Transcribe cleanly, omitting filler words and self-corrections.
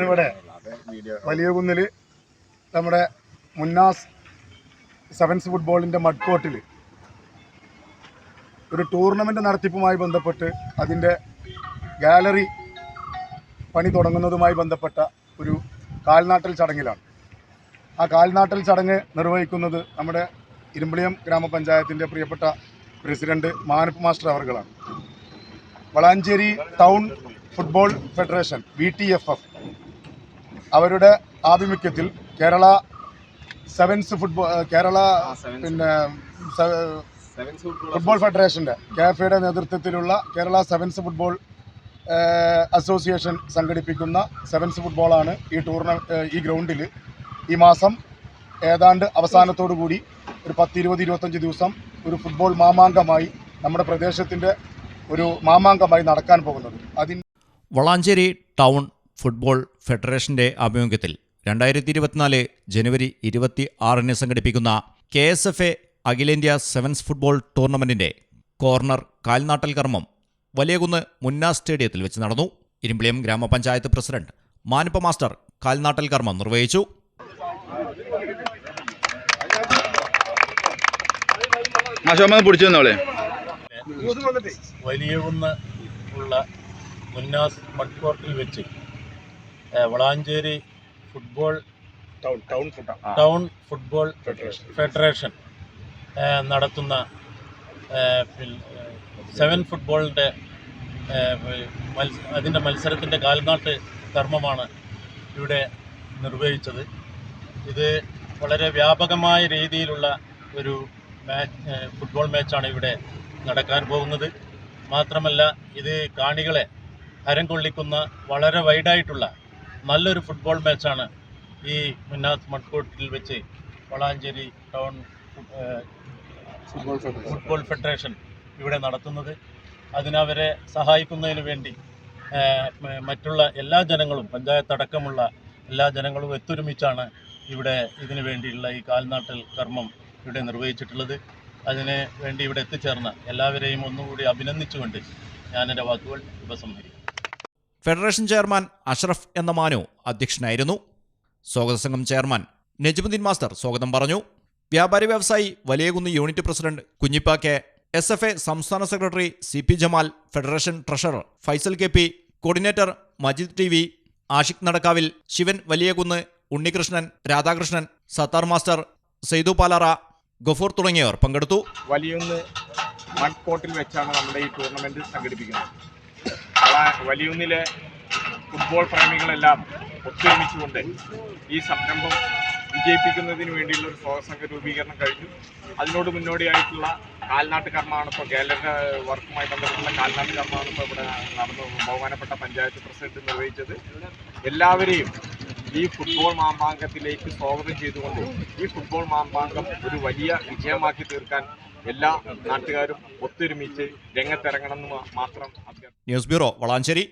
ഇവിടെ വലിയ കുന്നിൽ നമ്മുടെ മുന്നാസ് സെവൻസ് ഫുട്ബോളിൻ്റെ മഡ് കോർട്ടിൽ ഒരു ടൂർണമെൻറ്റ് നടത്തിപ്പുമായി ബന്ധപ്പെട്ട് അതിൻ്റെ ഗാലറി പണി തുടങ്ങുന്നതുമായി ബന്ധപ്പെട്ട ഒരു കാൽനാട്ടൽ ചടങ്ങിലാണ്. ആ കാൽനാട്ടൽ ചടങ്ങ് നിർവഹിക്കുന്നത് നമ്മുടെ ഇരുമ്പിളിയം ഗ്രാമപഞ്ചായത്തിൻ്റെ പ്രിയപ്പെട്ട പ്രസിഡന്റ് മാനപ്പ് മാസ്റ്റർ അവർകളാണ്. Valanchery town football federation VTFF അവരുടെ ആഭിമുഖ്യത്തിൽ കേരള സെവൻസ് ഫുട്ബോൾ ഫെഡറേഷൻ്റെ KFയുടെ നേതൃത്വത്തിലുള്ള കേരള സെവൻസ് ഫുട്ബോൾ അസോസിയേഷൻ സംഘടിപ്പിക്കുന്ന സെവൻസ് ഫുട്ബോളാണ് ഈ ഗ്രൗണ്ടിൽ ഈ മാസം ഏതാണ്ട് അവസാനത്തോടു കൂടി ഒരു 10-20-25 ദിവസം ഒരു ഫുട്ബോൾ മാമാങ്കമായി നമ്മുടെ പ്രദേശത്തിൻ്റെ ഒരു മാമാങ്കമായി നടക്കാൻ പോകുന്നത്. വളാഞ്ചേരി ടൗൺ ഫുട്ബോൾ ഫെഡറേഷന്റെ ആഭിമുഖ്യത്തിൽ 2024 ജനുവരി 26 സംഘടിപ്പിക്കുന്ന KSFA അഖിലേന്ത്യാ സെവൻസ് ഫുട്ബോൾ ടൂർണമെന്റിന്റെ കോർണർ കാൽനാട്ടൽ കർമ്മം വലിയകുന്ന് മുന്നാസ് സ്റ്റേഡിയത്തിൽ വെച്ച് നടന്നു. ഇരുമ്പിളിയം ഗ്രാമപഞ്ചായത്ത് പ്രസിഡന്റ് മാനപ്പ മാസ്റ്റർ കാൽനാട്ടൽ കർമ്മം നിർവഹിച്ചു. വലിയകുന്ന് ഉള്ള മുന്നാസ് മഡ് കോർട്ടിൽ വെച്ച് വളാഞ്ചേരി ടൗൺ ഫുട്ബോൾ ഫെഡറേഷൻ നടത്തുന്ന സെവൻ ഫുട്ബോളിൻ്റെ അതിൻ്റെ മത്സരത്തിൻ്റെ കാൽനാട്ട് കർമ്മമാണ് ഇവിടെ നിർവഹിച്ചത്. ഇത് വളരെ വ്യാപകമായ രീതിയിലുള്ള ഒരു ഫുട്ബോൾ മാച്ചാണ് ഇവിടെ നടക്കാൻ പോകുന്നത്. മാത്രമല്ല ഇത് കാണികളെ ഹരം കൊള്ളിക്കുന്ന വളരെ വൈഡായിട്ടുള്ള നല്ലൊരു ഫുട്ബോൾ മാച്ചാണ് ഈ മുന്നാസ് മഡ് കോർട്ടിൽ വെച്ച് വളാഞ്ചേരി ടൗൺ ഫുട്ബോൾ ഫെഡറേഷൻ ഇവിടെ നടത്തുന്നത്. അതിനവരെ സഹായിക്കുന്നതിന് വേണ്ടി മറ്റുള്ള എല്ലാ ജനങ്ങളും, പഞ്ചായത്തടക്കമുള്ള എല്ലാ ജനങ്ങളും ഒത്തൊരുമിച്ചാണ് ഇവിടെ ഇതിനു വേണ്ടിയുള്ള ഈ കാൽനാട്ടൽ കർമ്മം ഇവിടെ നിർവഹിച്ചിട്ടുള്ളത്. അതിന് വേണ്ടി ഇവിടെ എത്തിച്ചേർന്ന എല്ലാവരെയും ഒന്നുകൂടി അഭിനന്ദിച്ചുകൊണ്ട് ഞാൻ എൻ്റെ വാക്കുകൾ ഉപസംഹരിക്കും. ഫെഡറേഷൻ ചെയർമാൻ അഷ്റഫ് എന്ന മാനു അധ്യക്ഷനായിരുന്നു. സ്വാഗത സംഘം ചെയർമാൻ നജ്മുദ്ദീൻ മാസ്റ്റർ സ്വാഗതം പറഞ്ഞു. വ്യാപാരി വ്യവസായി Valiyakunnu unit president Kunhippa K, SFA സംസ്ഥാന secretary CP Jamal, federation treasurer Faisal KP, coordinator Majid TV, Ashiq Nadakkavil, Shivan Valiyakunnu, Unnikrishnan, Radhakrishnan, Sathar master, Saithu Palara, Gafoor തുടങ്ങിയവർ പങ്കെടുത്തു. വലിയകുന്ന് മഡ് കോർട്ടിൽ വെച്ചാണ് നമ്മുടെ ഈ ടൂർണമെന്റ് സംഘടിപ്പിക്കുന്നത്. വലിയകുന്നിലെ ഫുട്ബോൾ പ്രേമികളെല്ലാം ഒത്തൊരുമിച്ചുകൊണ്ട് ഈ സംരംഭം വിജയിപ്പിക്കുന്നതിന് വേണ്ടിയുള്ള ഒരു സ്വാഗത രൂപീകരണം കഴിഞ്ഞു. അതിനോട് മുന്നോടിയായിട്ടുള്ള കാൽനാട്ട് കർമ്മമാണ് ഇപ്പോൾ ഗാലറിയുടെ വർക്കുമായി ബന്ധപ്പെട്ടുള്ള കാൽനാട്ട് കർമ്മമാണ് ഇപ്പോൾ ഇവിടെ നടന്നു ബഹുമാനപ്പെട്ട പഞ്ചായത്ത് പ്രസിഡന്റ് നിർവഹിച്ചത്. എല്ലാവരെയും ഈ ഫുട്ബോൾ മാമാങ്കത്തിലേക്ക് സ്വാഗതം ചെയ്തുകൊണ്ട് ഈ ഫുട്ബോൾ മാമാങ്കം ഒരു വലിയ വിജയമാക്കി തീർക്കാൻ എല്ലാ നാട്ടുകാരും ഒത്തൊരുമിച്ച് രംഗത്തിറങ്ങണമെന്ന് മാത്രം. News bureau, Valanchery.